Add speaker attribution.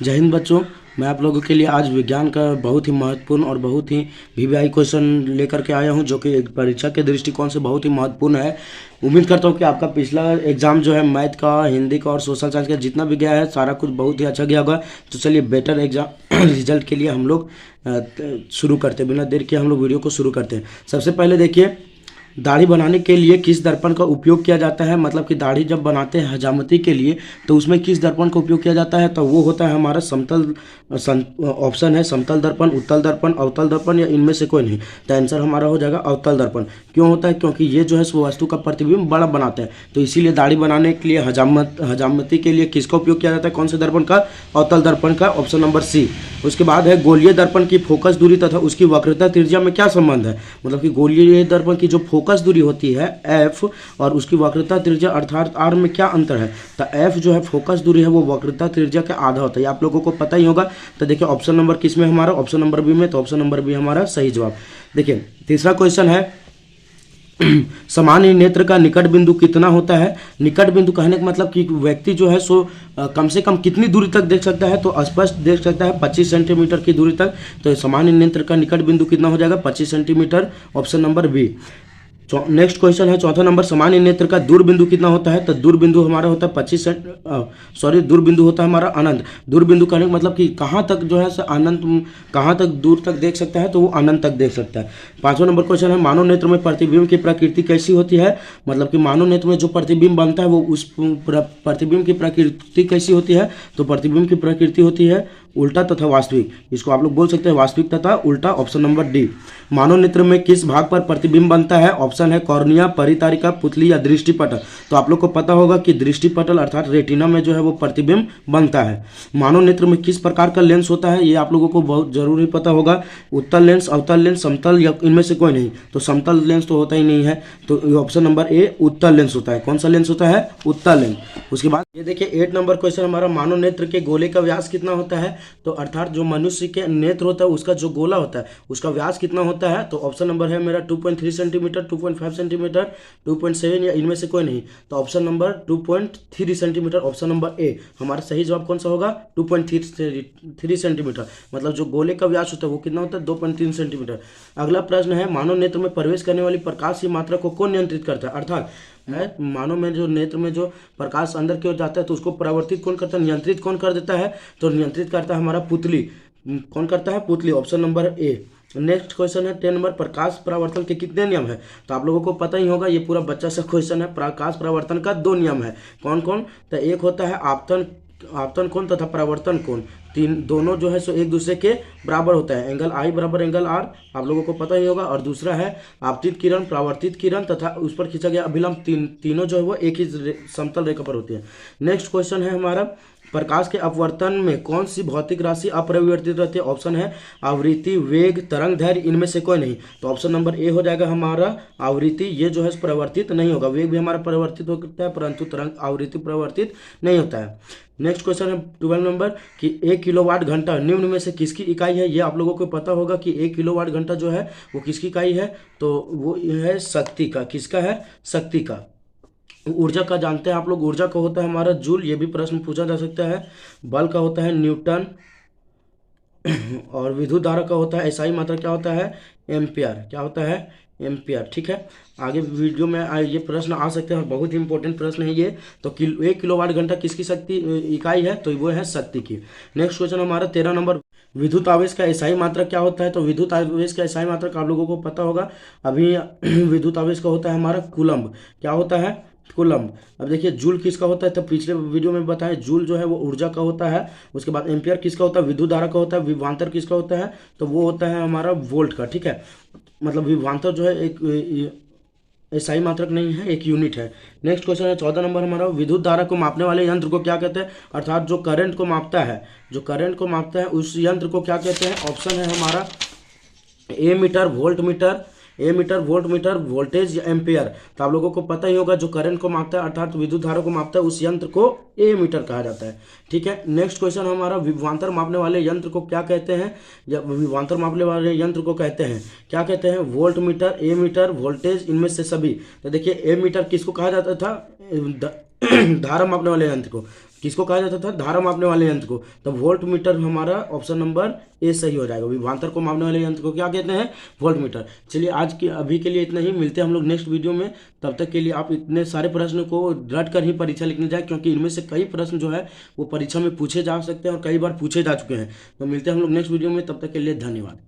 Speaker 1: जय हिंद बच्चों। मैं आप लोगों के लिए आज विज्ञान का बहुत ही महत्वपूर्ण और बहुत ही वीवीआई क्वेश्चन लेकर के आया हूं, जो कि एक परीक्षा के दृष्टिकोण से बहुत ही महत्वपूर्ण है। उम्मीद करता हूं कि आपका पिछला एग्जाम जो है मैथ का, हिंदी का और सोशल साइंस का जितना भी गया है सारा कुछ बहुत ही अच्छा गया होगा। तो चलिए बेटर एग्जाम रिजल्ट के लिए हम लोग शुरू करते हैं। बिना देर के हम लोग वीडियो को शुरू करते हैं। सबसे पहले देखिए, दाढ़ी बनाने के लिए किस दर्पण का उपयोग किया जाता है। मतलब कि दाढ़ी जब बनाते हैं हजामती के लिए तो उसमें किस दर्पण का उपयोग किया जाता है, तो वो होता है हमारा समतल। ऑप्शन है समतल दर्पण, उत्तल दर्पण, अवतल दर्पण या इनमें से कोई नहीं। तो आंसर हमारा हो जाएगा अवतल दर्पण। क्यों होता है? क्योंकि ये जो है सो वस्तु का प्रतिबिंब बड़ा बनाते हैं, तो इसीलिए दाढ़ी बनाने के लिए हजामती के लिए किसका उपयोग किया जाता है, कौन से दर्पण का? अवतल दर्पण का, ऑप्शन नंबर सी। उसके बाद है गोलीय दर्पण की फोकस दूरी तथा उसकी वक्रता त्रिज्या में क्या संबंध है। मतलब कि गोलीय दर्पण की जो फोकस दूरी होती है एफ और उसकी वक्रता त्रिज्या अर्थात आर में क्या अंतर है। तो एफ जो है फोकस दूरी है, वो वक्रता त्रिज्या के आधा होता है। आप लोगों को पता ही होगा। तो देखिए ऑप्शन नंबर किस में हमारा? ऑप्शन नंबर बी में। तो ऑप्शन नंबर बी हमारा सही जवाब। देखिए तीसरा क्वेश्चन है सामान्य नेत्र का निकट बिंदु कितना होता है। निकट बिंदु कहने का मतलब कि व्यक्ति जो है सो कम से कम कितनी दूरी तक देख सकता है, तो स्पष्ट देख सकता है 25 सेंटीमीटर की दूरी तक। तो सामान्य नेत्र का निकट बिंदु कितना हो जाएगा? 25 centimetre, option number B. Next question है चौथा नंबर, सामान्य नेत्र का दूर बिंदु कितना होता है। तो दूर बिंदु हमारा होता है 25 दूर बिंदु होता है हमारा अनंत। दूर बिंदु कहने का मतलब कि कहाँ तक जो है अनंत, कहाँ तक दूर तक देख सकता है, तो वो अनंत तक देख सकता है। पांचवा नंबर क्वेश्चन है मानव नेत्र में प्रतिबिंब की प्रकृति कैसी होती है। मतलब कि मानव नेत्र में जो प्रतिबिंब बनता है वो उस प्रतिबिंब की प्रकृति कैसी होती है। तो प्रतिबिंब की प्रकृति होती है उल्टा तथा वास्तविक। इसको आप लोग बोल सकते हैं वास्तविक तथा उल्टा, ऑप्शन नंबर डी। मानव नेत्र में किस भाग पर प्रतिबिंब बनता है। ऑप्शन है कॉर्निया, परितारिका, पुतली या दृष्टिपटल। तो आप लोग को पता होगा कि दृष्टिपटल अर्थात रेटिना में जो है वो प्रतिबिंब बनता है। मानव नेत्र में किस प्रकार का लेंस होता है, ये आप लोगों को बहुत जरूरी पता होगा। उत्तल लेंस, अवतल लेंस, समतल या इनमें से कोई नहीं। तो समतल लेंस तो होता ही नहीं है, तो ऑप्शन नंबर ए उत्तल लेंस होता है। कौन सा लेंस होता है? उत्तल लेंस। उसके बाद ये देखिए 8 नंबर क्वेश्चन हमारा, मानव नेत्र के गोले का व्यास कितना होता है। तो अर्थात जो मनुष्य के नेत्र होता है उसका जो गोला होता है उसका व्यास कितना होता है। तो ऑप्शन नंबर है मेरा 2.3 सेंटीमीटर, 2.5 सेंटीमीटर, 2.7 या इनमें से कोई नहीं। तो option number 2.3 centimetre, option number A हमारा सही जवाब कौन सा होगा? 2.3 सेंटीमीटर। मतलब जो गोले का व्यास होता है वो कितना होता है? 2.3 सेंटीमीटर। अगला प्रश्न है मानव नेत्र में प्रवेश करने वाली प्रकाश की मात्रा को कौन नियंत्रित करता है। अर्थात मानव में जो नेत्र में जो प्रकाश अंदर की ओर जाता है तो उसको परावर्तित कौन करता है, नियंत्रित कौन कर देता है। तो नियंत्रित करता है हमारा पुतली। कौन करता है? पुतली, option number A. Next question है 10 नंबर, प्रकाश परावर्तन के कितने नियम है। तो आप लोगों को पता ही होगा, ये पूरा बच्चा सा क्वेश्चन है। प्रकाश परावर्तन का 2 नियम है। कौन कौन? तो एक होता है आपतन कोण तथा परावर्तन कोण। दोनों जो है सो एक दूसरे के बराबर होता है। एंगल आई बराबर एंगल आर, आप लोगों को पता ही होगा। और दूसरा है आपतित किरण, परावर्तित किरण तथा उस पर खींचा गया अभिलंब। तीनों जो है वो एक ही समतल रेखा पर होती है। नेक्स्ट क्वेश्चन है हमारा, प्रकाश के अपवर्तन में कौन सी भौतिक राशि अपरिवर्तित रहती है। ऑप्शन है आवृत्ति, वेग, तरंग दैर्घ्य, इनमें से कोई नहीं। तो ऑप्शन नंबर ए हो जाएगा हमारा आवृत्ति। ये जो है परिवर्तित नहीं होगा। वेग भी हमारा परिवर्तित होता है परंतु तरंग आवृत्ति परिवर्तित नहीं होता है। नेक्स्ट क्वेश्चन है 12 नंबर कि 1 किलोवाट घंटा निम्न में से किसकी इकाई है। ये आप लोगों को पता होगा कि 1 किलोवाट घंटा जो है वो किसकी इकाई है। तो वो है शक्ति का। किसका है? शक्ति का। ऊर्जा का जानते हैं आप लोग, ऊर्जा का होता है हमारा जूल। ये भी प्रश्न पूछा जा सकता है। बल का होता है न्यूटन और विद्युत धारा का होता है एसआई मात्रा क्या होता है? एम्पियर। क्या होता है? एम्पियर। ठीक है, आगे वीडियो में ये प्रश्न आ सकते हैं, बहुत ही इंपॉर्टेंट प्रश्न है ये। तो 1 किलोवाट घंटा किसकी शक्ति इकाई है। तो वो है शक्ति की। नेक्स्ट क्वेश्चन हमारा 13 नंबर, विद्युत आवेश का एसआई मात्रा क्या होता है। तो विद्युत आवेश का एसआई मात्रा आप लोगों को पता होगा। अभी विद्युत आवेश का होता है हमारा कूलम्ब। क्या होता है? कूलम्ब। अब देखिए जूल किसका होता है। तो पिछले वीडियो में बताया जूल जो है वो ऊर्जा का होता है। उसके बाद एम्पियर किसका होता है? विद्युत धारा का होता है। विभवांतर किसका होता है? तो वो होता है हमारा वोल्ट का। ठीक है, मतलब विभवांतर जो है एक एसआई मात्रक नहीं है, एक यूनिट है। नेक्स्ट क्वेश्चन है 14 नंबर हमारा, विद्युत धारा को मापने वाले यंत्र को क्या कहते हैं। अर्थात जो करंट को मापता है, जो करंट को मापता है उस यंत्र को क्या कहते हैं। ऑप्शन है हमारा ए मीटर, वोल्ट मीटर, ए मीटर, वोल्ट मीटर, वोल्टेज या एम्पियर। तो आप लोगों को पता ही होगा जो करंट को मापता है अर्थात विद्युत धारा को मापता है उस यंत्र को ए मीटर कहा जाता है। ठीक है, नेक्स्ट क्वेश्चन हमारा, विभवांतर मापने वाले यंत्र को क्या कहते हैं। या विभवांतर मापने वाले यंत्र को कहते हैं, क्या कहते हैं? वोल्ट मीटर, ए मीटर, वोल्टेज, इनमें से सभी। तो देखिए ए मीटर किसको कहा जाता था? धारा मापने वाले यंत्र को। किसको कहा जाता था? धारा मापने वाले यंत्र को। तो वोल्ट मीटर हमारा ऑप्शन नंबर ए सही हो जाएगा। विभवांतर को मापने वाले यंत्र को क्या कहते हैं? Volt meter. चलिए आज की अभी के लिए इतना ही, मिलते हैं हम लोग नेक्स्ट वीडियो में। तब तक के लिए आप इतने सारे प्रश्न को रट कर ही परीक्षा लिखने जाए, क्योंकि इनमें से कई प्रश्न जो है वो परीक्षा में पूछे जा सकते हैं और कई बार पूछे जा चुके हैं। तो मिलते हैं हम लोग नेक्स्ट वीडियो में, तब तक के लिए धन्यवाद।